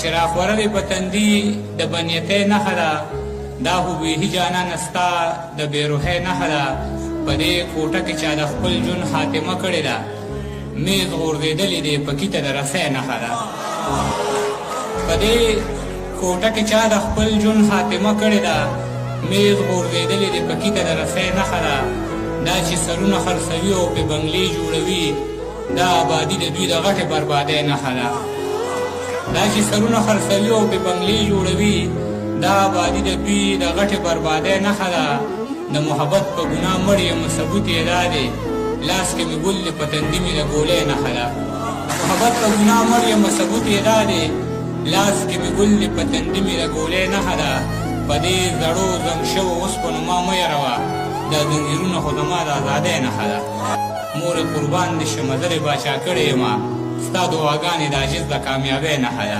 چې راخوړلې په تندي د بنیتۍ نښه ده، دا خو بېهي جانانه ستا د بېروحۍ نښه ده. په دې کوټه کې چا د خپل ژوند خاتمه کړې ده، میز غورځېدلې دی پکې ته د رسۍ نښه ده. په دې کوټه کې چا د خپل ژوند خاتمه کړې ده، میز غورځېدلې دی پکې ته د رسۍ نښه ده. دا چې سرونه خرڅوي او پې بنګلې جوړوي، دا آبادي د دوی د غټې بربادۍ نښه ده. دا چې سرونه خرڅوي او پې بنګلې جوړوي، دا آبادي د دوی د غټې بربادۍ نښه ده. د محبت په ګناه مړ یم ثبوت یې دا دی، لاس کې مې ګل دی په تندي مې د ګولۍ نښه ده. محبت په ګناه مړ یم ثبوت یې دا دی، لاس کې مې ګل دی په تندي مې د ګولۍ نښه ده. په دې زړو زنګ شوو اوسپنو ما مه یروه، دا زنځیرونه خو زما د ازادۍ نښه ده. مورې قربان دې شمه زه دې باچا کړې یمه، ستا دعاګانې د عاجز د کامیابۍ نښه ده.